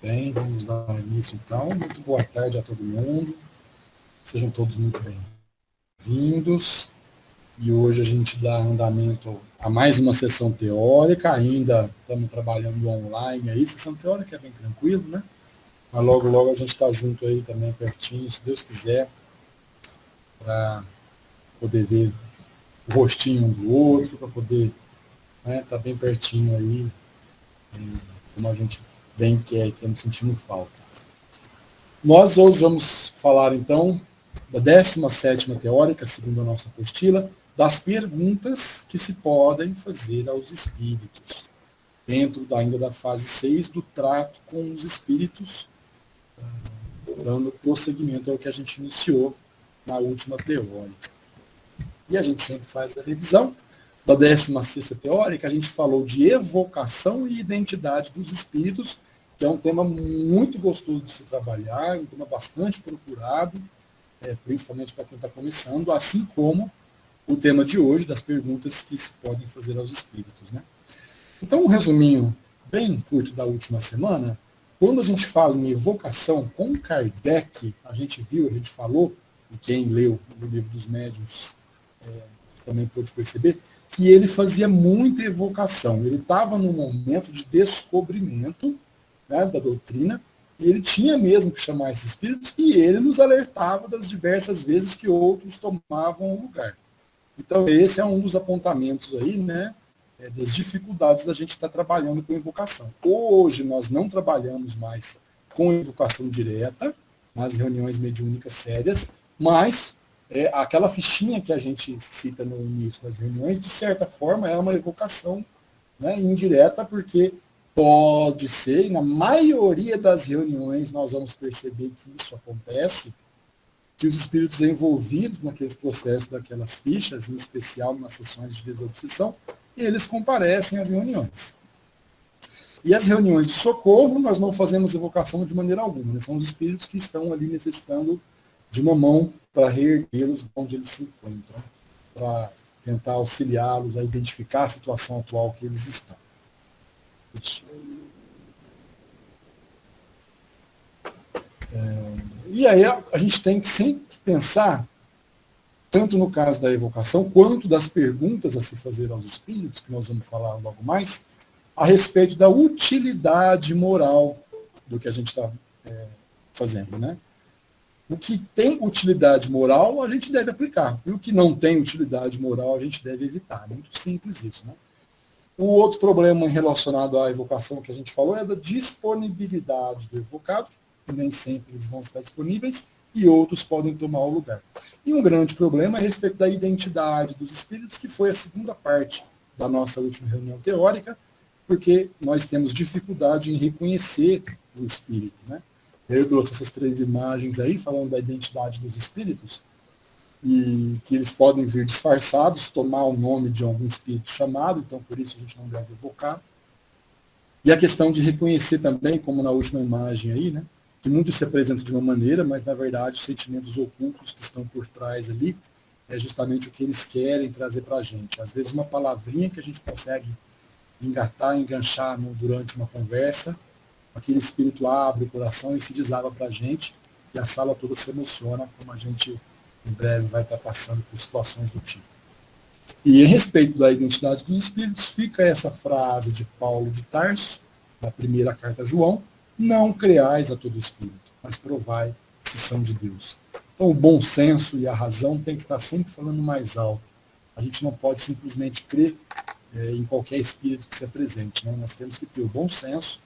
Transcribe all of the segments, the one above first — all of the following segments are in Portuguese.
Bem, vamos dar início então. Muito boa tarde a todo mundo. Sejam todos muito bem-vindos. E hoje a gente dá andamento a mais uma sessão teórica. Ainda estamos trabalhando online aí. Sessão teórica é bem tranquilo, né? Mas logo, logo a gente está junto aí também, pertinho, se Deus quiser, para poder ver o rostinho um do outro, para poder estar bem pertinho aí, como a gente bem quer e estamos sentindo falta. Nós hoje vamos falar, então, da 17ª teórica, segundo a nossa apostila, das perguntas que se podem fazer aos espíritos, dentro ainda da fase 6 do trato com os espíritos, dando prosseguimento ao que a gente iniciou na última teórica. E a gente sempre faz a revisão da 16ª teórica, a gente falou de evocação e identidade dos espíritos, que é um tema muito gostoso de se trabalhar, um tema bastante procurado, principalmente para quem está começando, assim como o tema de hoje, das perguntas que se podem fazer aos espíritos. Né? Então, um resuminho bem curto da última semana, quando a gente fala em evocação, com Kardec, a gente falou, e quem leu o Livro dos Médiuns também pôde perceber, que ele fazia muita evocação. Ele estava num momento de descobrimento, né, da doutrina, e ele tinha mesmo que chamar esses espíritos, e ele nos alertava das diversas vezes que outros tomavam o lugar. Então, esse é um dos apontamentos aí, né, das dificuldades da gente estar trabalhando com evocação. Hoje nós não trabalhamos mais com evocação direta, nas reuniões mediúnicas sérias, mas aquela fichinha que a gente cita no início das reuniões, de certa forma, é uma evocação, né, indireta, porque pode ser, e na maioria das reuniões nós vamos perceber que isso acontece, que os espíritos envolvidos naqueles processos daquelas fichas, em especial nas sessões de desobsessão, eles comparecem às reuniões. E as reuniões de socorro, nós não fazemos evocação de maneira alguma, né? São os espíritos que estão ali necessitando de uma mão para reerguê-los onde eles se encontram, para tentar auxiliá-los a identificar a situação atual que eles estão. E aí a gente tem que sempre pensar, tanto no caso da evocação, quanto das perguntas a se fazer aos espíritos, que nós vamos falar logo mais, a respeito da utilidade moral do que a gente está fazendo, né? O que tem utilidade moral, a gente deve aplicar. E o que não tem utilidade moral, a gente deve evitar. Muito simples isso, né? O outro problema relacionado à evocação que a gente falou é da disponibilidade do evocado, que nem sempre eles vão estar disponíveis, e outros podem tomar o lugar. E um grande problema é a respeito da identidade dos espíritos, que foi a segunda parte da nossa última reunião teórica, porque nós temos dificuldade em reconhecer o espírito, né? Eu trouxe essas 3 imagens aí, falando da identidade dos espíritos, e que eles podem vir disfarçados, tomar o nome de algum espírito chamado, então por isso a gente não deve evocar. E a questão de reconhecer também, como na última imagem aí, né, que muitos se apresentam de uma maneira, mas na verdade os sentimentos ocultos que estão por trás ali é justamente o que eles querem trazer para a gente. Às vezes uma palavrinha que a gente consegue engatar, enganchar durante uma conversa, aquele espírito abre o coração e se desaba para a gente, e a sala toda se emociona, como a gente em breve vai estar passando por situações do tipo. E em respeito da identidade dos espíritos, fica essa frase de Paulo de Tarso, da primeira carta a João: não creais a todo espírito, mas provai se são de Deus. Então o bom senso e a razão tem que estar sempre falando mais alto. A gente não pode simplesmente crer em qualquer espírito que se apresente, né? Nós temos que ter o bom senso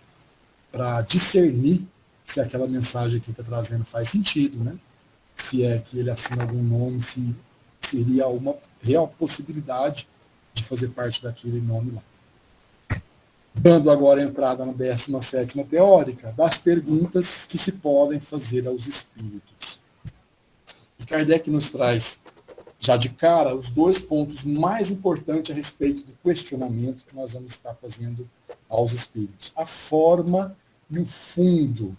para discernir se aquela mensagem que está trazendo faz sentido, né? Se é que ele assina algum nome, se seria uma real possibilidade de fazer parte daquele nome lá. Dando agora a entrada na 17ª teórica, das perguntas que se podem fazer aos espíritos. E Kardec nos traz, já de cara, os 2 pontos mais importantes a respeito do questionamento que nós vamos estar fazendo aos espíritos. A forma e o fundo.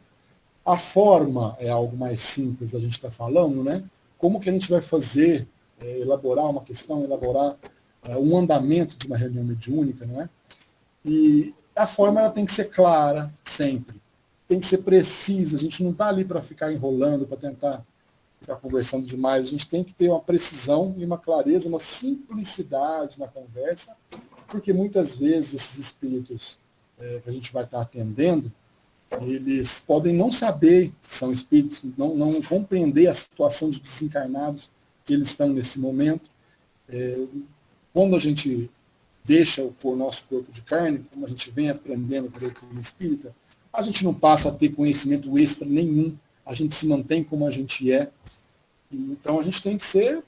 A forma é algo mais simples, a gente está falando, né? Como que a gente vai fazer, elaborar uma questão, elaborar um andamento de uma reunião mediúnica, não é? E a forma ela tem que ser clara, sempre. tem que ser precisa, a gente não está ali para ficar enrolando, para tentar ficar conversando demais, a gente tem que ter uma precisão e uma clareza, uma simplicidade na conversa, porque muitas vezes esses espíritos que a gente vai estar atendendo, eles podem não saber que são espíritos, não compreender a situação de desencarnados que eles estão nesse momento. Quando a gente deixa o nosso corpo de carne, como a gente vem aprendendo pelo doutrina espírita, a gente não passa a ter conhecimento extra nenhum, a gente se mantém como a gente é. Então a gente tem que ser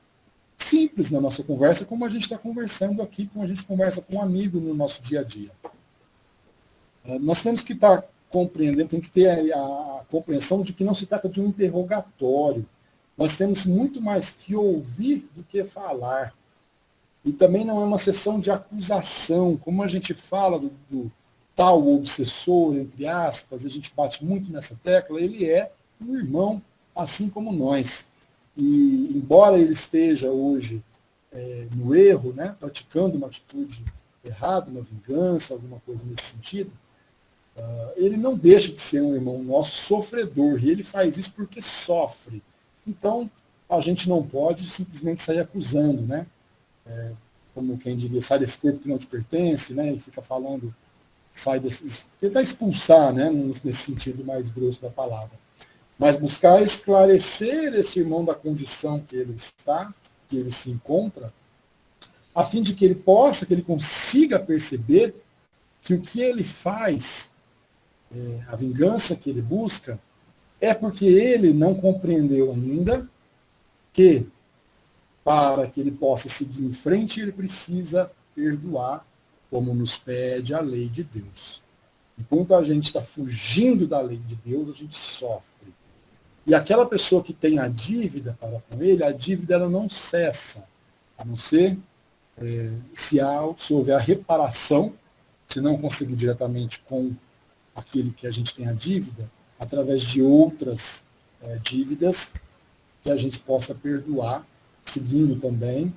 simples na nossa conversa, como a gente está conversando aqui, como a gente conversa com um amigo no nosso dia a dia. Nós temos que estar compreendendo, tem que ter a compreensão de que não se trata de um interrogatório. Nós temos muito mais que ouvir do que falar. E também não é uma sessão de acusação, como a gente fala do tal obsessor, entre aspas, a gente bate muito nessa tecla, ele é um irmão, assim como nós. E embora ele esteja hoje no erro, né, praticando uma atitude errada, uma vingança, alguma coisa nesse sentido, ele não deixa de ser um irmão nosso sofredor, e ele faz isso porque sofre. Então, a gente não pode simplesmente sair acusando, né? Como quem diria, sai desse corpo que não te pertence, né? E fica falando, tentar expulsar, né? Nesse sentido mais grosso da palavra. Mas buscar esclarecer esse irmão da condição que ele está, que ele se encontra, a fim de que ele consiga perceber que o que ele faz, a vingança que ele busca, é porque ele não compreendeu ainda que, para que ele possa seguir em frente, ele precisa perdoar, como nos pede a lei de Deus. Enquanto a gente está fugindo da lei de Deus, a gente sofre. E aquela pessoa que tem a dívida para com ele, a dívida ela não cessa, a não ser se houver a reparação, se não conseguir diretamente com aquele que a gente tem a dívida, através de outras dívidas que a gente possa perdoar, seguindo também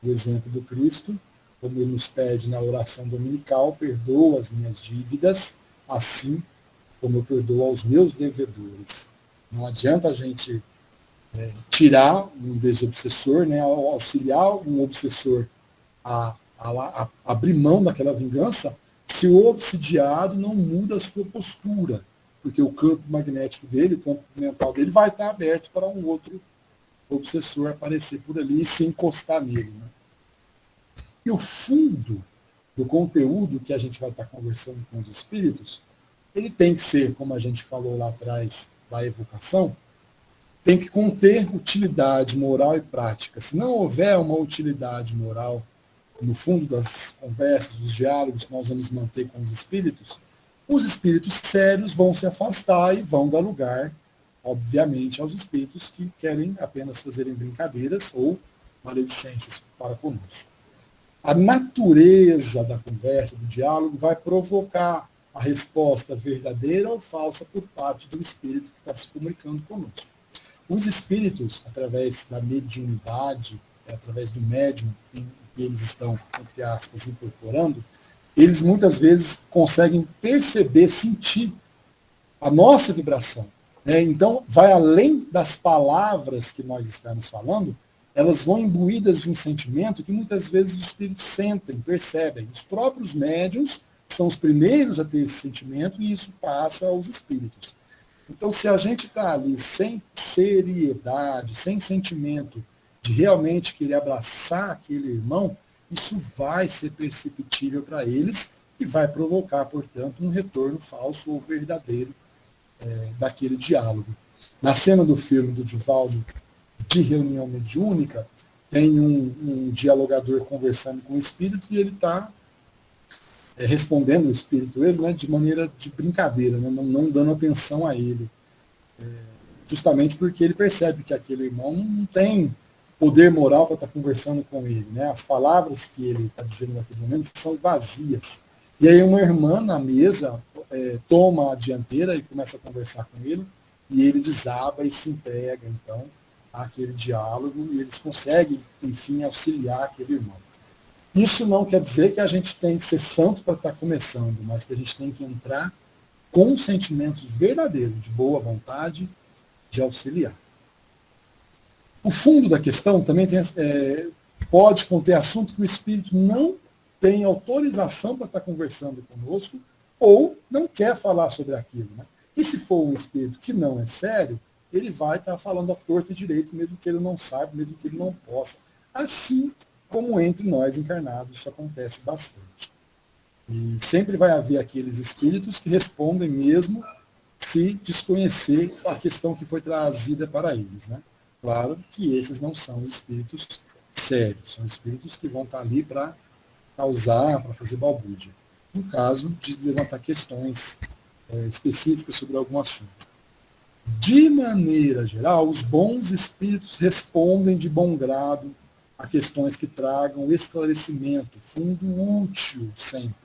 o exemplo do Cristo, como ele nos pede na oração dominical: perdoa as minhas dívidas, assim como eu perdoo aos meus devedores. Não adianta a gente tirar um desobsessor, né, auxiliar um obsessor a abrir mão daquela vingança, se o obsidiado não muda a sua postura, porque o campo magnético dele, o campo mental dele vai estar aberto para um outro obsessor aparecer por ali e se encostar nele. Né? E o fundo do conteúdo que a gente vai estar conversando com os espíritos, ele tem que ser, como a gente falou lá atrás da evocação, tem que conter utilidade moral e prática. Se não houver uma utilidade moral no fundo das conversas, dos diálogos que nós vamos manter com os espíritos sérios vão se afastar e vão dar lugar, obviamente, aos espíritos que querem apenas fazerem brincadeiras ou maledicências para conosco. A natureza da conversa, do diálogo, vai provocar a resposta verdadeira ou falsa por parte do espírito que está se comunicando conosco. Os espíritos, através da mediunidade, através do médium que eles estão, entre aspas, incorporando, eles muitas vezes conseguem perceber, sentir a nossa vibração. Né? Então, vai além das palavras que nós estamos falando, elas vão imbuídas de um sentimento que muitas vezes os espíritos sentem, percebem. Os próprios médiuns são os primeiros a ter esse sentimento e isso passa aos espíritos. Então, se a gente está ali sem seriedade, sem sentimento de realmente querer abraçar aquele irmão, isso vai ser perceptível para eles e vai provocar, portanto, um retorno falso ou verdadeiro daquele diálogo. Na cena do filme do Divaldo, de reunião mediúnica, tem um dialogador conversando com o espírito e ele está respondendo o espírito, ele, né, de maneira de brincadeira, né, não dando atenção a ele. Justamente porque ele percebe que aquele irmão não tem poder moral para estar conversando com ele. Né? As palavras que ele está dizendo naquele momento são vazias. E aí uma irmã na mesa toma a dianteira e começa a conversar com ele, e ele desaba e se entrega, então, àquele diálogo, e eles conseguem, enfim, auxiliar aquele irmão. Isso não quer dizer que a gente tem que ser santo para estar começando, mas que a gente tem que entrar com sentimentos verdadeiros de boa vontade de auxiliar. O fundo da questão também pode conter assunto que o espírito não tem autorização para estar conversando conosco ou não quer falar sobre aquilo. Né? E se for um espírito que não é sério, ele vai estar falando à torta e direito, mesmo que ele não saiba, mesmo que ele não possa. Assim como entre nós encarnados, isso acontece bastante. E sempre vai haver aqueles espíritos que respondem mesmo se desconhecer a questão que foi trazida para eles. Né? Claro que esses não são espíritos sérios, são espíritos que vão estar ali para causar, para fazer balbúrdia. No caso de levantar questões específicas sobre algum assunto. De maneira geral, os bons espíritos respondem de bom grado a questões que tragam esclarecimento, fundo útil sempre.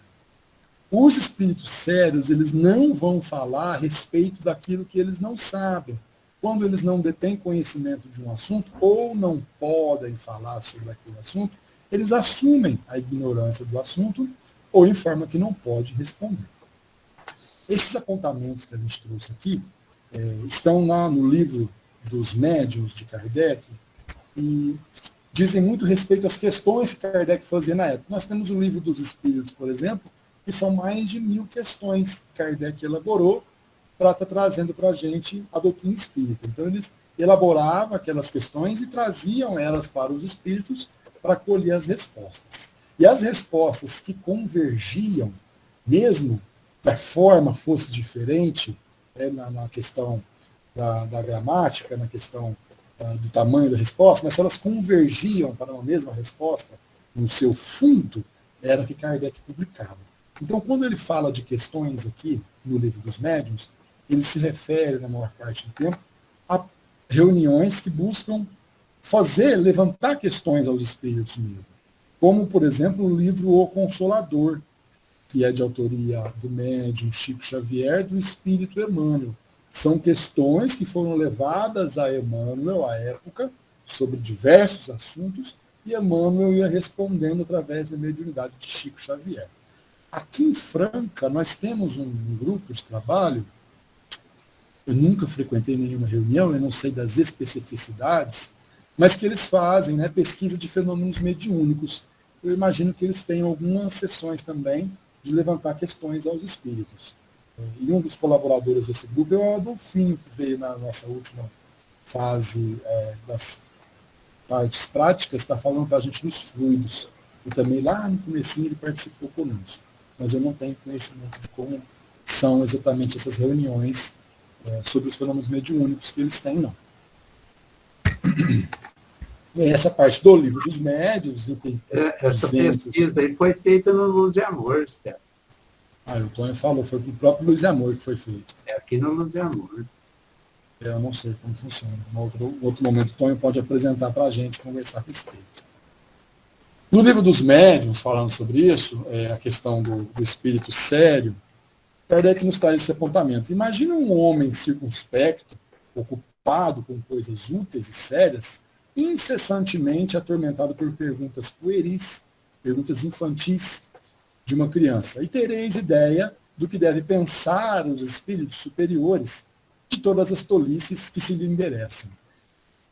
Os espíritos sérios, eles não vão falar a respeito daquilo que eles não sabem. Quando eles não detêm conhecimento de um assunto ou não podem falar sobre aquele assunto, eles assumem a ignorância do assunto ou informam que não pode responder. Esses apontamentos que a gente trouxe aqui estão lá no livro dos médiuns de Kardec e dizem muito respeito às questões que Kardec fazia na época. Nós temos o livro dos Espíritos, por exemplo, que são mais de 1000 questões que Kardec elaborou para estar trazendo para a gente a doutrina espírita. Então, eles elaboravam aquelas questões e traziam elas para os espíritos para colher as respostas. E as respostas que convergiam, mesmo que a forma fosse diferente, na questão da gramática, na questão do tamanho da resposta, mas se elas convergiam para uma mesma resposta, no seu fundo, era o que Kardec publicava. Então, quando ele fala de questões aqui, no livro dos médiuns, ele se refere, na maior parte do tempo, a reuniões que buscam levantar questões aos espíritos mesmo. Como, por exemplo, o livro O Consolador, que é de autoria do médium Chico Xavier, do espírito Emmanuel. São questões que foram levadas a Emmanuel, à época, sobre diversos assuntos, e Emmanuel ia respondendo através da mediunidade de Chico Xavier. Aqui em Franca, nós temos um grupo de trabalho, eu nunca frequentei nenhuma reunião, eu não sei das especificidades, mas que eles fazem, né, pesquisa de fenômenos mediúnicos. Eu imagino que eles tenham algumas sessões também de levantar questões aos espíritos. E um dos colaboradores desse grupo é o Adolfinho, que veio na nossa última fase das partes práticas, está falando para a gente dos fluidos. E também lá no comecinho ele participou conosco. Mas eu não tenho conhecimento de como são exatamente essas reuniões sobre os fenômenos mediúnicos que eles têm, não. E essa parte do livro dos médiuns... Essa pesquisa aí foi feita no Luz e Amor, certo? O Tonho falou, foi o próprio Luz e Amor que foi feito. Aqui no Luz e Amor. Eu não sei como funciona. Em outro momento o Tonho pode apresentar para a gente, conversar a respeito. No livro dos médiuns, falando sobre isso, a questão do espírito sério, Kardec nos traz esse apontamento. Imagina um homem circunspecto, ocupado com coisas úteis e sérias, incessantemente atormentado por perguntas pueris, perguntas infantis de uma criança. E tereis ideia do que deve pensar os espíritos superiores de todas as tolices que se lhe endereçam.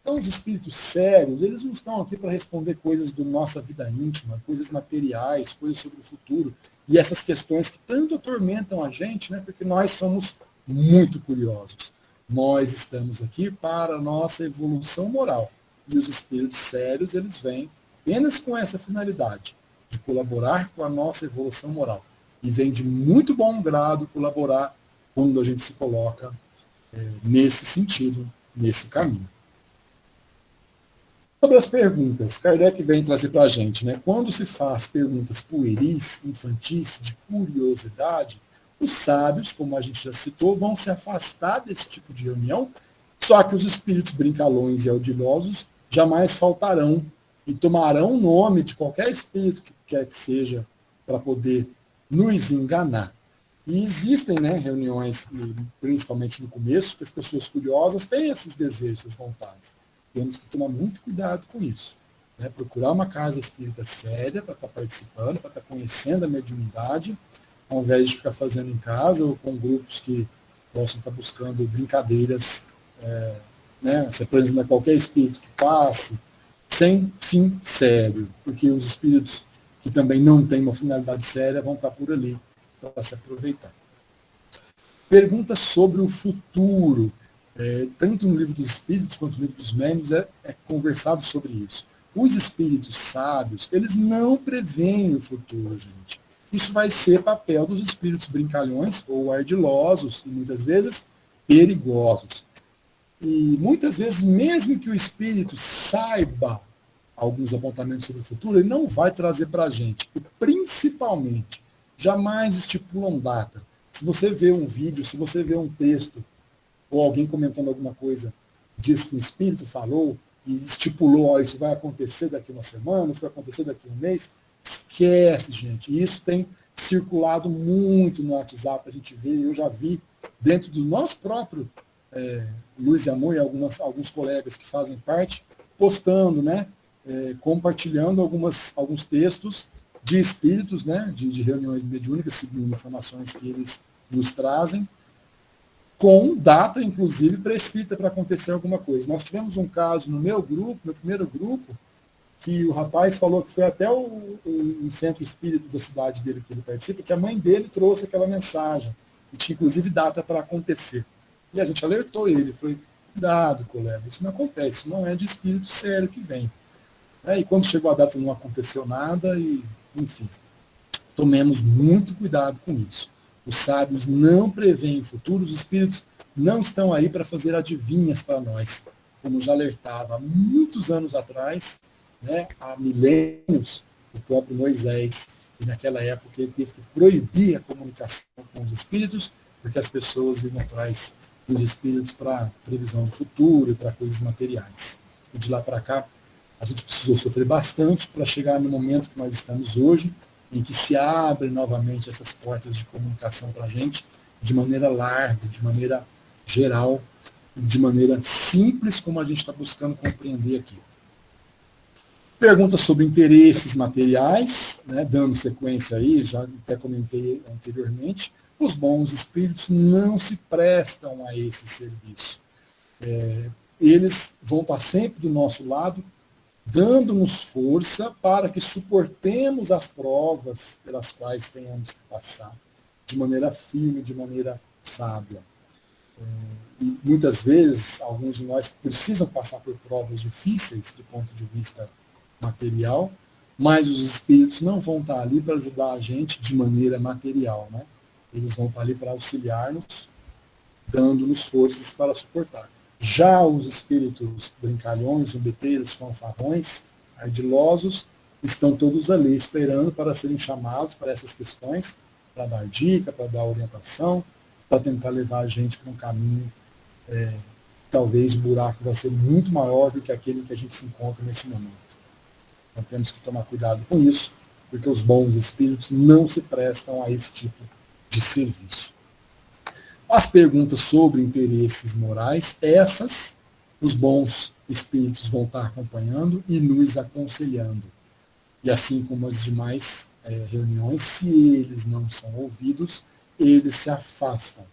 Então, os espíritos sérios, eles não estão aqui para responder coisas da nossa vida íntima, coisas materiais, coisas sobre o futuro, e essas questões que tanto atormentam a gente, né, porque nós somos muito curiosos. Nós estamos aqui para a nossa evolução moral. E os espíritos sérios, eles vêm apenas com essa finalidade, de colaborar com a nossa evolução moral. E vem de muito bom grado colaborar quando a gente se coloca nesse sentido, nesse caminho. Sobre as perguntas, Kardec vem trazer para a gente, né? Quando se faz perguntas pueris, infantis, de curiosidade, os sábios, como a gente já citou, vão se afastar desse tipo de reunião, só que os espíritos brincalhões e audilosos jamais faltarão e tomarão o nome de qualquer espírito que quer que seja para poder nos enganar. E existem, né, reuniões, principalmente no começo, que as pessoas curiosas têm esses desejos, essas vontades. Temos que tomar muito cuidado com isso. Né? Procurar uma casa espírita séria para estar participando, para estar conhecendo a mediunidade, ao invés de ficar fazendo em casa ou com grupos que possam estar buscando brincadeiras, né, se apresenta qualquer espírito que passe, sem fim sério, porque os espíritos que também não têm uma finalidade séria vão estar por ali para se aproveitar. Perguntas sobre o futuro. Tanto no livro dos Espíritos quanto no livro dos Médiuns é conversado sobre isso. Os espíritos sábios, eles não preveem o futuro, gente. Isso vai ser papel dos espíritos brincalhões ou ardilosos e muitas vezes perigosos. E muitas vezes, mesmo que o espírito saiba alguns apontamentos sobre o futuro, ele não vai trazer para a gente. E principalmente, jamais estipulam data. Se você vê um vídeo, se você vê um texto, ou alguém comentando alguma coisa, diz que o espírito falou e estipulou, isso vai acontecer daqui uma semana, isso vai acontecer daqui um mês, esquece, gente. E isso tem circulado muito no WhatsApp, a gente vê, eu já vi dentro do nosso próprio Luz e Amor e alguns colegas que fazem parte, postando, né, compartilhando alguns textos de espíritos, né, de reuniões mediúnicas, segundo informações que eles nos trazem, com data, inclusive, prescrita para acontecer alguma coisa. Nós tivemos um caso no meu primeiro grupo, que o rapaz falou que foi até um centro espírita da cidade dele que ele participa, que a mãe dele trouxe aquela mensagem, e tinha inclusive data para acontecer. E a gente alertou ele, foi, cuidado, colega, isso não acontece, isso não é de espírito sério que vem. E quando chegou a data não aconteceu nada, e enfim, tomemos muito cuidado com isso. Os sábios não preveem o futuro, os espíritos não estão aí para fazer adivinhas para nós, como já alertava há muitos anos atrás, né, há milênios, o próprio Moisés, e naquela época ele teve que proibir a comunicação com os espíritos, porque as pessoas iam atrás dos espíritos para previsão do futuro e para coisas materiais. E de lá para cá, a gente precisou sofrer bastante para chegar no momento que nós estamos hoje, em que se abrem novamente essas portas de comunicação para a gente, de maneira larga, de maneira geral, de maneira simples, como a gente está buscando compreender aqui. Perguntas sobre interesses materiais, né, dando sequência aí, já até comentei anteriormente, os bons espíritos não se prestam a esse serviço. Eles vão estar sempre do nosso lado, dando-nos força para que suportemos as provas pelas quais tenhamos que passar, de maneira firme, de maneira sábia. E muitas vezes, alguns de nós precisam passar por provas difíceis do ponto de vista material, mas os espíritos não vão estar ali para ajudar a gente de maneira material, né? Eles vão estar ali para auxiliar-nos, dando-nos forças para suportar. Já os espíritos brincalhões, zombeteiros, fanfarrões, ardilosos, estão todos ali esperando para serem chamados para essas questões, para dar dica, para dar orientação, para tentar levar a gente para um caminho, talvez o buraco vai ser muito maior do que aquele que a gente se encontra nesse momento. Então temos que tomar cuidado com isso, porque os bons espíritos não se prestam a esse tipo de serviço. As perguntas sobre interesses morais, essas, os bons espíritos vão estar acompanhando e nos aconselhando. E assim como as demais reuniões, se eles não são ouvidos, eles se afastam.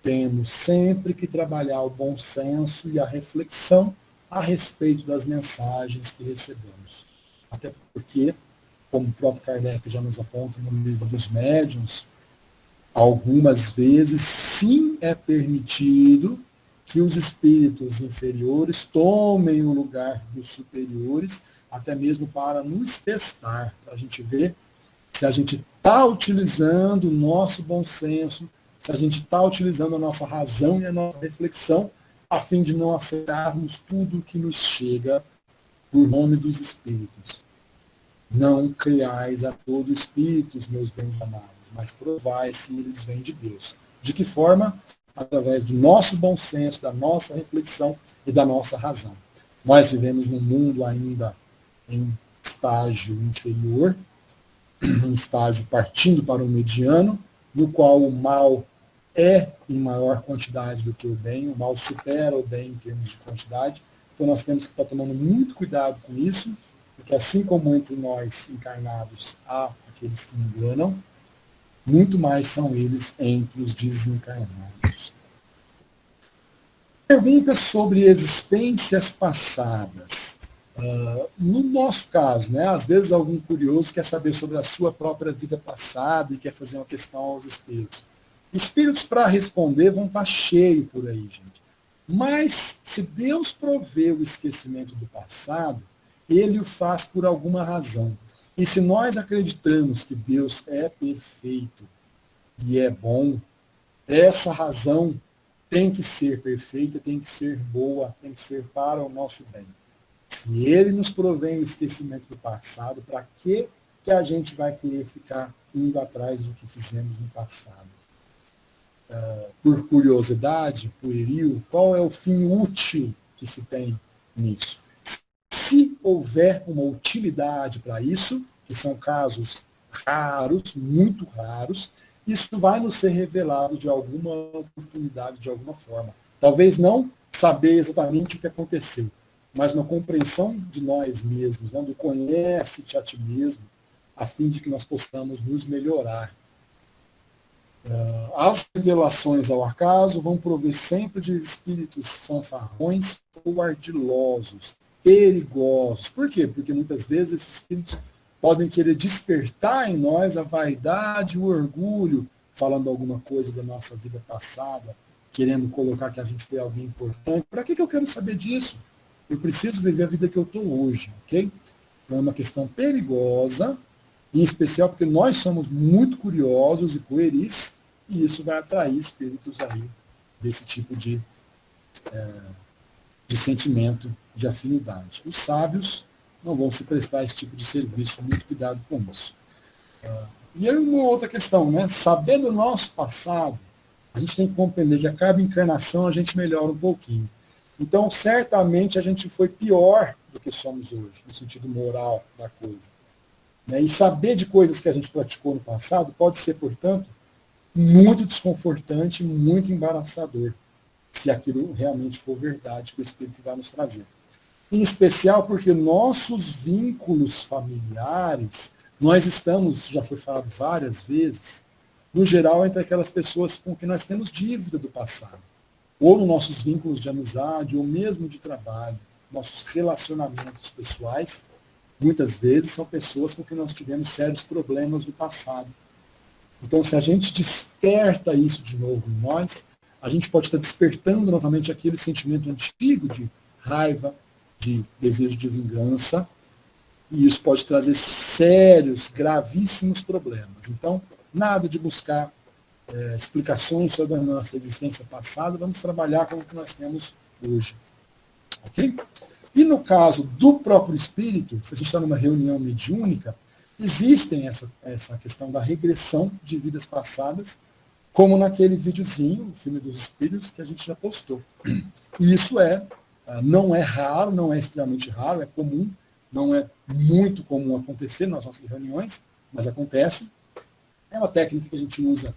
Temos sempre que trabalhar o bom senso e a reflexão a respeito das mensagens que recebemos. Até porque, como o próprio Kardec já nos aponta no livro dos Médiuns, algumas vezes, sim, é permitido que os espíritos inferiores tomem o lugar dos superiores, até mesmo para nos testar, para a gente ver se a gente está utilizando o nosso bom senso, se a gente está utilizando a nossa razão e a nossa reflexão, a fim de não aceitarmos tudo que nos chega por nome dos espíritos. Não criais a todo espíritos, meus bens amados, mas provai se eles vêm de Deus. De que forma? Através do nosso bom senso, da nossa reflexão e da nossa razão. Nós vivemos num mundo ainda em estágio inferior, um estágio partindo para o mediano, no qual o mal é em maior quantidade do que o bem, o mal supera o bem em termos de quantidade. Então nós temos que estar tomando muito cuidado com isso, porque assim como entre nós encarnados há aqueles que enganam, muito mais são eles entre os desencarnados. Perguntas sobre existências passadas. No nosso caso, né, às vezes algum curioso quer saber sobre a sua própria vida passada e quer fazer uma questão aos espíritos. Espíritos para responder vão estar cheios por aí, gente. Mas se Deus provê o esquecimento do passado, ele o faz por alguma razão. E se nós acreditamos que Deus é perfeito e é bom, essa razão tem que ser perfeita, tem que ser boa, tem que ser para o nosso bem. Se ele nos provém o esquecimento do passado, para que a gente vai querer ficar indo atrás do que fizemos no passado? Por curiosidade, pueril, qual é o fim útil que se tem nisso? Se houver uma utilidade para isso, que são casos raros, muito raros, isso vai nos ser revelado de alguma oportunidade, de alguma forma. Talvez não saber exatamente o que aconteceu, mas uma compreensão de nós mesmos, né, do conhece-te a ti mesmo, a fim de que nós possamos nos melhorar. As revelações ao acaso vão prover sempre de espíritos fanfarrões ou ardilosos, perigosos. Por quê? Porque muitas vezes esses espíritos podem querer despertar em nós a vaidade, o orgulho, falando alguma coisa da nossa vida passada, querendo colocar que a gente foi alguém importante. Para que eu quero saber disso? Eu preciso viver a vida que eu estou hoje, ok? Então é uma questão perigosa, em especial porque nós somos muito curiosos e pueris, e isso vai atrair espíritos aí desse tipo de sentimento, de afinidade. Os sábios não vão se prestar esse tipo de serviço, muito cuidado com isso. E aí uma outra questão, né? Sabendo o nosso passado, a gente tem que compreender que a cada encarnação a gente melhora um pouquinho. Então, certamente a gente foi pior do que somos hoje, no sentido moral da coisa. E saber de coisas que a gente praticou no passado pode ser, portanto, muito desconfortante, muito embaraçador, se aquilo realmente for verdade que o Espírito vai nos trazer. Em especial porque nossos vínculos familiares, nós estamos, já foi falado várias vezes, no geral entre aquelas pessoas com que nós temos dívida do passado, ou nos nossos vínculos de amizade, ou mesmo de trabalho, nossos relacionamentos pessoais, muitas vezes são pessoas com que nós tivemos sérios problemas no passado. Então, se a gente desperta isso de novo em nós, a gente pode estar despertando novamente aquele sentimento antigo de raiva, de desejo de vingança, e isso pode trazer sérios, gravíssimos problemas. Então, nada de buscar explicações sobre a nossa existência passada, vamos trabalhar com o que nós temos hoje. Ok? E no caso do próprio espírito, se a gente está numa reunião mediúnica, existem essa questão da regressão de vidas passadas, como naquele videozinho, o filme dos espíritos, que a gente já postou. E isso não é raro, não é extremamente raro, é comum, não é muito comum acontecer nas nossas reuniões, mas acontece. É uma técnica que a gente usa,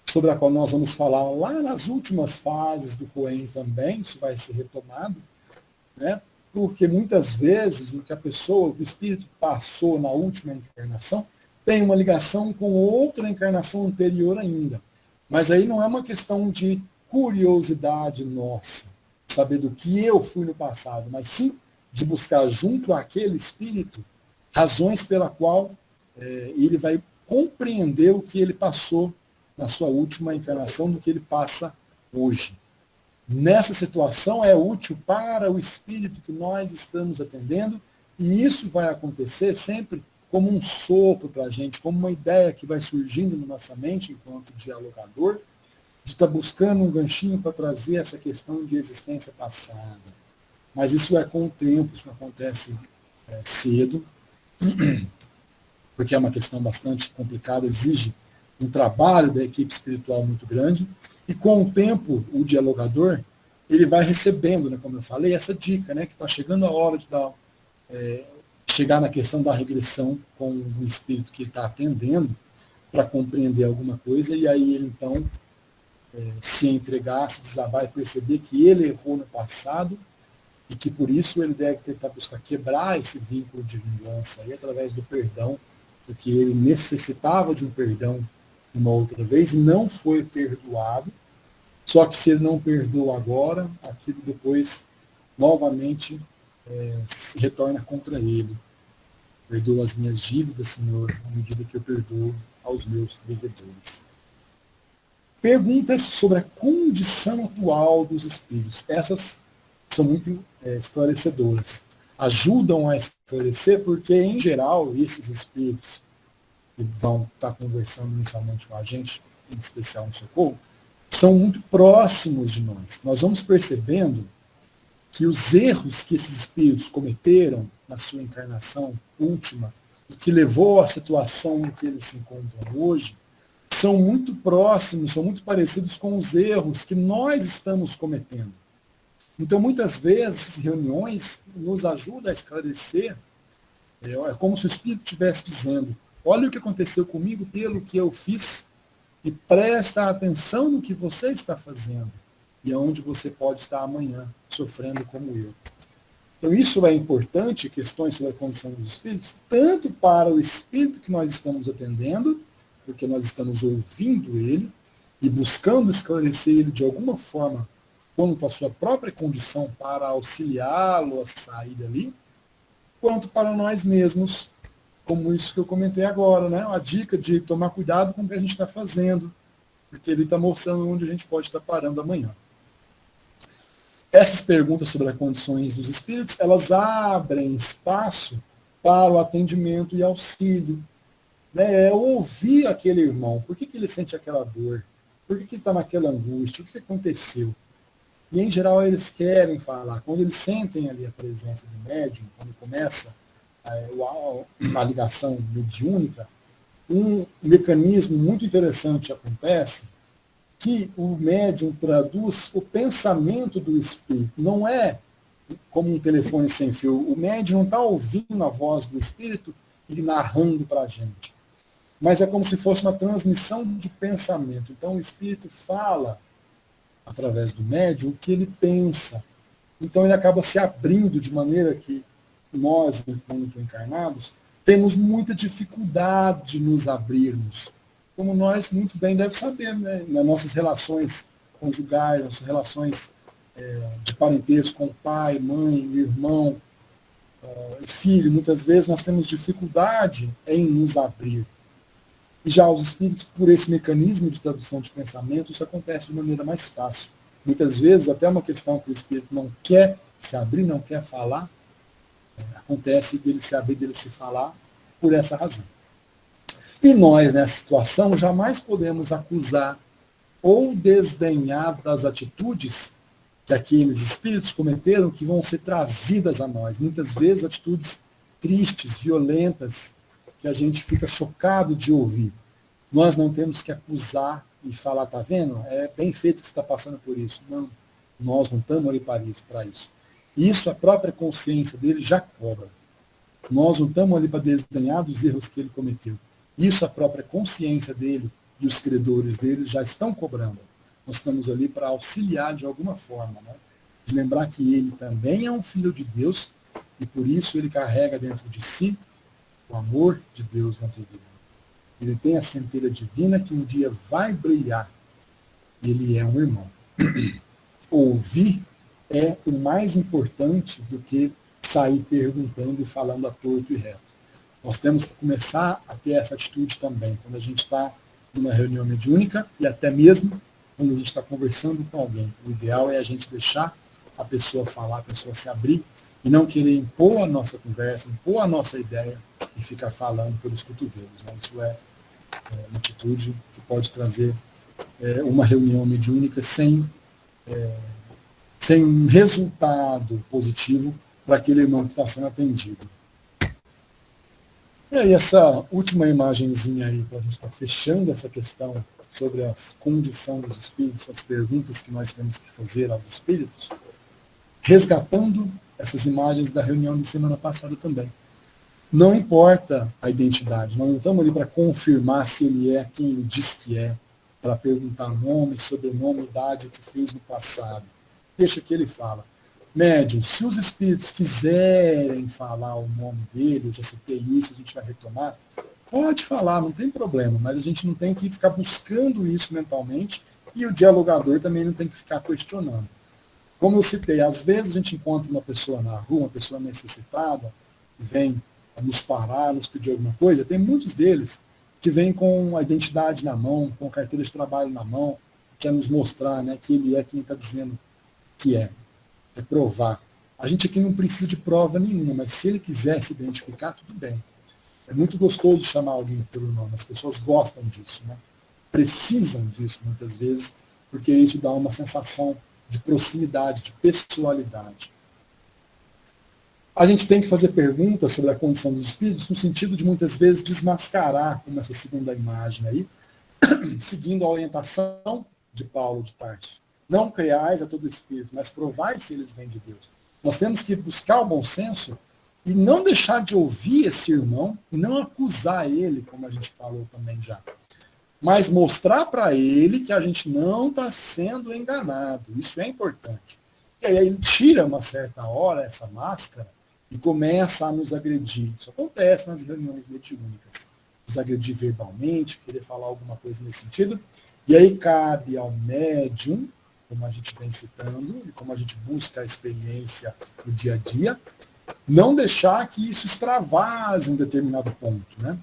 sobre a qual nós vamos falar lá nas últimas fases do Coen também, isso vai ser retomado, né? Porque muitas vezes o que a pessoa, o espírito passou na última encarnação, tem uma ligação com outra encarnação anterior ainda. Mas aí não é uma questão de curiosidade nossa, saber do que eu fui no passado, mas sim de buscar junto àquele espírito razões pela qual ele vai compreender o que ele passou na sua última encarnação, do que ele passa hoje. Nessa situação é útil para o espírito que nós estamos atendendo, e isso vai acontecer sempre como um sopro para a gente, como uma ideia que vai surgindo na nossa mente enquanto dialogador, de estar buscando um ganchinho para trazer essa questão de existência passada. Mas isso é com o tempo, isso não acontece cedo, porque é uma questão bastante complicada, exige um trabalho da equipe espiritual muito grande, e com o tempo o dialogador ele vai recebendo, né, como eu falei, essa dica, né, que está chegando a hora de chegar na questão da regressão com o espírito que ele está atendendo, para compreender alguma coisa, e aí ele então se entregar, se desabar e perceber que ele errou no passado, e que por isso ele deve tentar buscar quebrar esse vínculo de vingança aí, através do perdão, porque ele necessitava de um perdão uma outra vez e não foi perdoado. Só que se ele não perdoa agora, aquilo depois novamente se retorna contra ele. Perdoa as minhas dívidas, Senhor, à medida que eu perdoo aos meus devedores. Perguntas sobre a condição atual dos espíritos. Essas são muito esclarecedoras. Ajudam a esclarecer porque, em geral, esses espíritos que vão estar conversando inicialmente com a gente, em especial no socorro, são muito próximos de nós. Nós vamos percebendo que os erros que esses espíritos cometeram na sua encarnação última e que levou à situação em que eles se encontram hoje, são muito próximos, são muito parecidos com os erros que nós estamos cometendo. Então, muitas vezes, reuniões nos ajudam a esclarecer, é como se o Espírito estivesse dizendo, olha o que aconteceu comigo pelo que eu fiz, e presta atenção no que você está fazendo, e aonde você pode estar amanhã, sofrendo como eu. Então, isso é importante, questões sobre a condição dos espíritos, tanto para o espírito que nós estamos atendendo, porque nós estamos ouvindo ele, e buscando esclarecer ele de alguma forma, quanto à sua própria condição para auxiliá-lo a sair dali, quanto para nós mesmos, como isso que eu comentei agora, né? A dica de tomar cuidado com o que a gente está fazendo, porque ele está mostrando onde a gente pode estar parando amanhã. Essas perguntas sobre as condições dos espíritos, elas abrem espaço para o atendimento e auxílio. Né? Ouvir aquele irmão, por que ele sente aquela dor? Por que ele está naquela angústia? O que aconteceu? E, em geral, eles querem falar. Quando eles sentem ali a presença do médium, quando começa a ligação mediúnica, um mecanismo muito interessante acontece, que o médium traduz o pensamento do espírito. Não é como um telefone sem fio. O médium não está ouvindo a voz do espírito e narrando para a gente. Mas é como se fosse uma transmissão de pensamento. Então, o espírito fala através do médium o que ele pensa. Então ele acaba se abrindo de maneira que nós, enquanto encarnados, temos muita dificuldade de nos abrirmos. Como nós muito bem devemos saber, né? Nas nossas relações conjugais, nossas relações de parentesco com pai, mãe, irmão, filho, muitas vezes nós temos dificuldade em nos abrir. E já os espíritos, por esse mecanismo de tradução de pensamento, isso acontece de maneira mais fácil. Muitas vezes, até uma questão que o espírito não quer se abrir, não quer falar, acontece dele se abrir, dele se falar, por essa razão. E nós, nessa situação, jamais podemos acusar ou desdenhar das atitudes que aqueles espíritos cometeram, que vão ser trazidas a nós. Muitas vezes, atitudes tristes, violentas, que a gente fica chocado de ouvir. Nós não temos que acusar e falar, tá vendo? É bem feito que você está passando por isso. Não, nós não estamos ali para isso. Isso a própria consciência dele já cobra. Nós não estamos ali para desdenhar dos erros que ele cometeu. Isso a própria consciência dele e os credores dele já estão cobrando. Nós estamos ali para auxiliar de alguma forma, né? De lembrar que ele também é um filho de Deus e por isso ele carrega dentro de si o amor de Deus dentro dele. Ele tem a centelha divina que um dia vai brilhar. Ele é um irmão. Ouvir é o mais importante do que sair perguntando e falando a torto e reto. Nós temos que começar a ter essa atitude também, quando a gente está numa reunião mediúnica e até mesmo quando a gente está conversando com alguém. O ideal é a gente deixar a pessoa falar, a pessoa se abrir e não querer impor a nossa conversa, impor a nossa ideia e ficar falando pelos cotovelos. Né? Isso é uma atitude que pode trazer uma reunião mediúnica sem um resultado positivo para aquele irmão que está sendo atendido. E aí essa última imagenzinha aí, para a gente estar fechando essa questão sobre a condição dos espíritos, as perguntas que nós temos que fazer aos espíritos, resgatando essas imagens da reunião de semana passada também. Não importa a identidade, nós não estamos ali para confirmar se ele é quem ele diz que é, para perguntar nome, sobrenome, idade, o que fez no passado. Deixa que ele fala. Médium, se os espíritos quiserem falar o nome dele, eu já citei isso, a gente vai retomar, Pode falar, não tem problema, mas a gente não tem que ficar buscando isso mentalmente e o dialogador também não tem que ficar questionando. Como eu citei, às vezes a gente encontra uma pessoa na rua, uma pessoa necessitada, que vem nos parar, nos pedir alguma coisa, tem muitos deles que vêm com a identidade na mão, com a carteira de trabalho na mão, quer nos mostrar, né, que ele é quem está dizendo que é provar. A gente aqui não precisa de prova nenhuma, mas se ele quiser se identificar, tudo bem. É muito gostoso chamar alguém pelo nome, as pessoas gostam disso, né? Precisam disso muitas vezes, porque isso dá uma sensação de proximidade, de pessoalidade. A gente tem que fazer perguntas sobre a condição dos espíritos no sentido de muitas vezes desmascarar, como essa segunda imagem aí, seguindo a orientação de Paulo de Tarso. Não creais a todo espírito, mas provai se eles vêm de Deus. Nós temos que buscar o bom senso e não deixar de ouvir esse irmão, e não acusar ele, como a gente falou também já. Mas mostrar para ele que a gente não está sendo enganado. Isso é importante. E aí ele tira uma certa hora essa máscara e começa a nos agredir. Isso acontece nas reuniões mediúnicas. Nos agredir verbalmente, querer falar alguma coisa nesse sentido. E aí cabe ao médium, como a gente vem citando, e como a gente busca a experiência no dia a dia, não deixar que isso extravase um determinado ponto, né?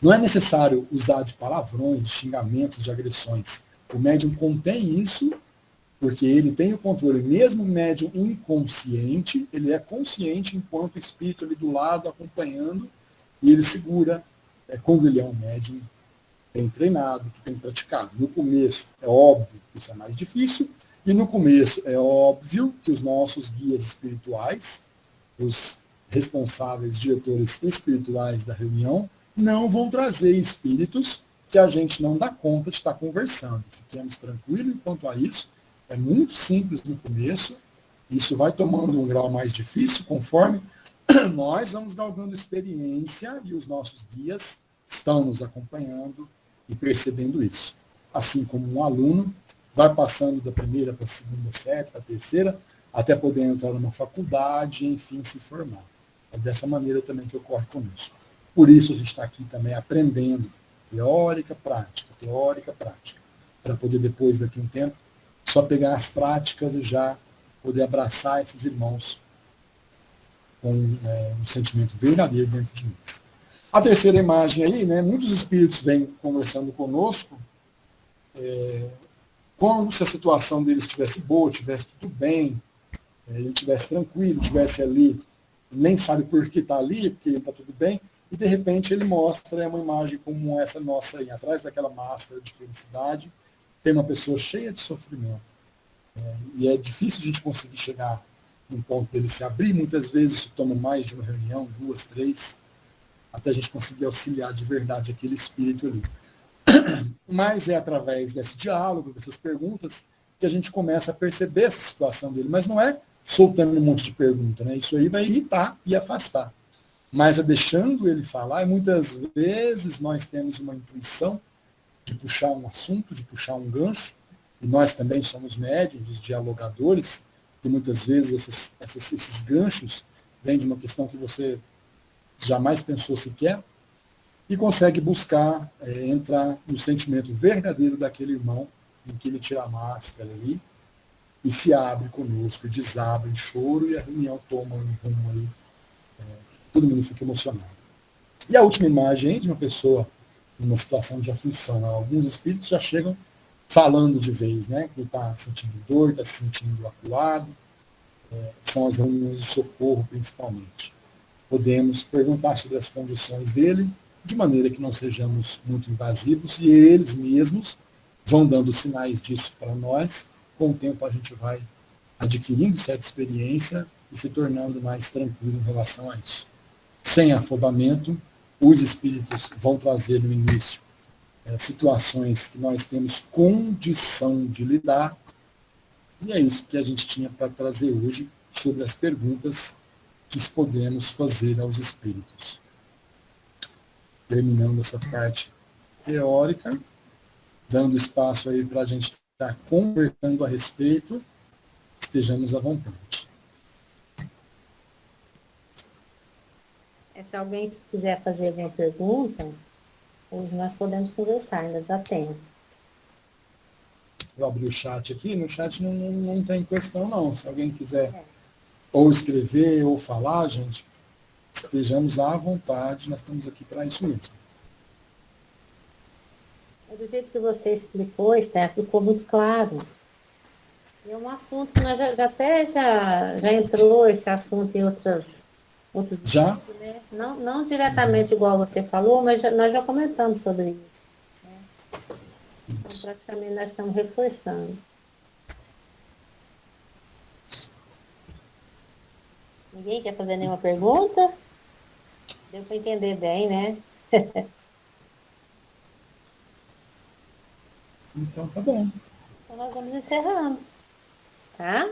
Não é necessário usar de palavrões, de xingamentos, de agressões. O médium contém isso, porque ele tem o controle. Mesmo o médium inconsciente, ele é consciente enquanto espírito ali do lado, acompanhando, e ele segura, quando ele é um médium bem treinado, que tem praticado. No começo, é óbvio que isso é mais difícil, e no começo é óbvio que os nossos guias espirituais, os responsáveis, diretores espirituais da reunião, não vão trazer espíritos que a gente não dá conta de estar conversando. Fiquemos tranquilos quanto a isso. É muito simples no começo. Isso vai tomando um grau mais difícil conforme nós vamos galgando experiência e os nossos guias estão nos acompanhando e percebendo isso. Assim como um aluno vai passando da primeira para a segunda série, para a terceira, até poder entrar numa faculdade e, enfim, se formar. É dessa maneira também que ocorre conosco. Por isso a gente está aqui também aprendendo teórica, prática, para poder depois, daqui a um tempo, só pegar as práticas e já poder abraçar esses irmãos com um sentimento verdadeiro dentro de nós. A terceira imagem aí, né, muitos espíritos vêm conversando conosco, como se a situação deles estivesse boa, estivesse tudo bem, ele estivesse tranquilo, estivesse ali, nem sabe por que está ali, porque está tudo bem, e de repente ele mostra uma imagem como essa nossa aí, atrás daquela máscara de felicidade, tem uma pessoa cheia de sofrimento. E é difícil a gente conseguir chegar num ponto dele se abrir, muitas vezes isso toma mais de uma reunião, 2, 3, até a gente conseguir auxiliar de verdade aquele espírito ali. Mas é através desse diálogo, dessas perguntas, que a gente começa a perceber essa situação dele. Mas não é soltando um monte de pergunta, né? Isso aí vai irritar e afastar. Mas é deixando ele falar, e muitas vezes nós temos uma intuição de puxar um assunto, de puxar um gancho, e nós também somos médiuns, os dialogadores, que muitas vezes esses ganchos vêm de uma questão que você jamais pensou sequer, e consegue buscar entrar no sentimento verdadeiro daquele irmão, em que ele tira a máscara ali, e se abre conosco, e desabre em choro, e a reunião toma um rumo ali, todo mundo fica emocionado. E a última imagem de uma pessoa numa situação de aflição, alguns espíritos já chegam falando de vez, né, que está sentindo dor, está se sentindo acuado, são as reuniões de socorro principalmente. Podemos perguntar sobre as condições dele, de maneira que não sejamos muito invasivos, e eles mesmos vão dando sinais disso para nós. Com o tempo a gente vai adquirindo certa experiência e se tornando mais tranquilo em relação a isso. Sem afobamento, os espíritos vão trazer no início situações que nós temos condição de lidar, e é isso que a gente tinha para trazer hoje sobre as perguntas que podemos fazer aos espíritos. Terminando essa parte teórica, dando espaço aí para a gente estar conversando a respeito, estejamos à vontade. se alguém quiser fazer alguma pergunta, nós podemos conversar, ainda dá tempo. Vou abrir o chat aqui. No chat não tem questão, não. Se alguém quiser ou escrever ou falar, gente, estejamos à vontade. Nós estamos aqui para isso mesmo. Do jeito que você explicou, Esther, ficou muito claro. É um assunto que nós já entrou esse assunto em outros Já? vídeos, né? Não diretamente igual você falou, mas nós já comentamos sobre isso. Né? Então, praticamente, nós estamos reforçando. Ninguém quer fazer nenhuma pergunta? Deu para entender bem, né? Então tá bom. Então nós vamos encerrando, tá?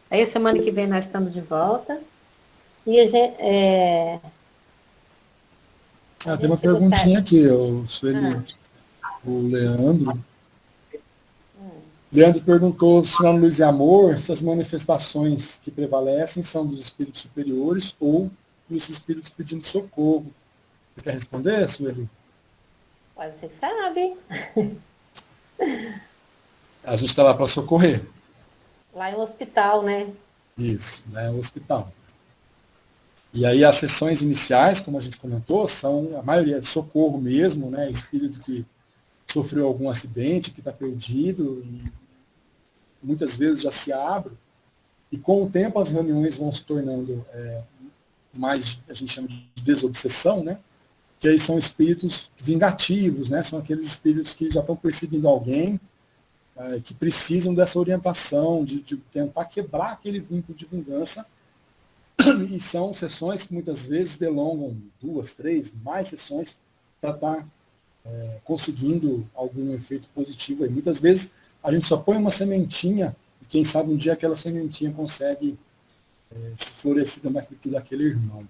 Aí semana que vem nós estamos de volta. E a gente... tem uma perguntinha aqui, o Leandro. Leandro perguntou se na Luz e Amor, essas manifestações que prevalecem são dos espíritos superiores ou dos espíritos pedindo socorro. Você quer responder, Sueli? Pode ser que sabe. A gente está lá para socorrer. Lá em um hospital, né? Isso, né, o hospital. E aí as sessões iniciais, como a gente comentou, são a maioria de socorro mesmo, né? Espírito que sofreu algum acidente, que está perdido, e muitas vezes já se abre. E com o tempo as reuniões vão se tornando mais, a gente chama de desobsessão, né? Que aí são espíritos vingativos, né? São aqueles espíritos que já estão perseguindo alguém, que precisam dessa orientação, de tentar quebrar aquele vínculo de vingança. E são sessões que muitas vezes delongam 2, 3, mais sessões para estar conseguindo algum efeito positivo. E muitas vezes a gente só põe uma sementinha, e quem sabe um dia aquela sementinha consegue se florescer daquele irmão.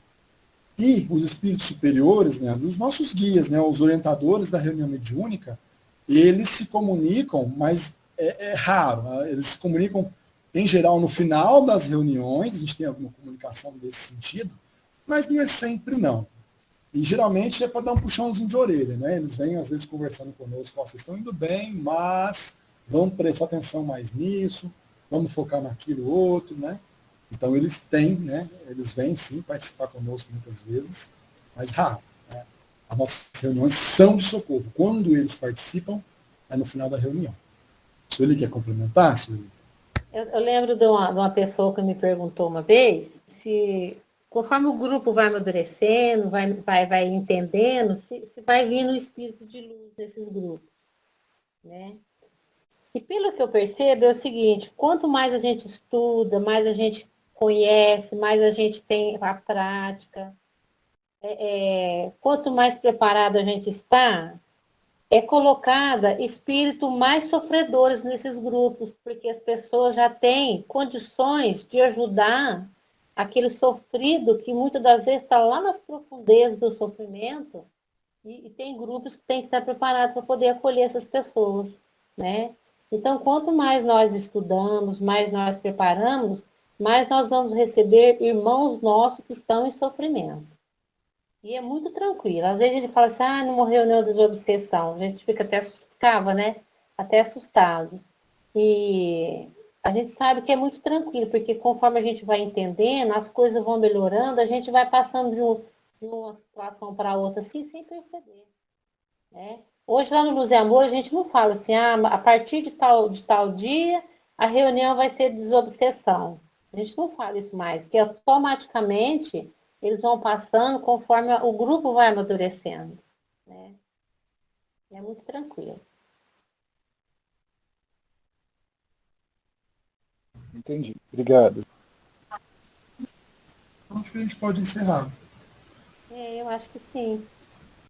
E os espíritos superiores, né, dos nossos guias, né, os orientadores da reunião mediúnica, eles se comunicam, mas é raro. Né? Eles se comunicam, em geral, no final das reuniões, a gente tem alguma comunicação desse sentido, mas não é sempre não. E geralmente é para dar um puxãozinho de orelha, né? Eles vêm, às vezes, conversando conosco, vocês estão indo bem, mas vamos prestar atenção mais nisso, vamos focar naquilo outro, né? Então eles têm, né? Eles vêm sim participar conosco muitas vezes, mas raro. Né? As nossas reuniões são de socorro. Quando eles participam, é no final da reunião. Sueli quer complementar, Sueli? Eu lembro de uma pessoa que me perguntou uma vez se, conforme o grupo vai amadurecendo, vai entendendo, se vai vindo o espírito de luz nesses grupos, né? E pelo que eu percebo é o seguinte, quanto mais a gente estuda, mais a gente conhece, mais a gente tem a prática, quanto mais preparado a gente está, é colocada espírito mais sofredores nesses grupos, porque as pessoas já têm condições de ajudar aquele sofrido que muitas das vezes está lá nas profundezas do sofrimento, e tem grupos que têm que estar preparados para poder acolher essas pessoas, né? Então, quanto mais nós estudamos, mais nós preparamos, mais nós vamos receber irmãos nossos que estão em sofrimento. E é muito tranquilo. Às vezes ele fala assim, numa reunião de desobsessão, a gente fica ficava, né? Até assustado. E a gente sabe que é muito tranquilo, porque conforme a gente vai entendendo, as coisas vão melhorando, a gente vai passando de uma situação para outra assim, sem perceber. Né? Hoje lá no Luz e Amor, a gente não fala assim, a partir de tal dia, a reunião vai ser desobsessão. A gente não fala isso mais, que automaticamente eles vão passando conforme o grupo vai amadurecendo. Né? É muito tranquilo. Entendi. Obrigado. Acho que a gente pode encerrar. Eu acho que sim.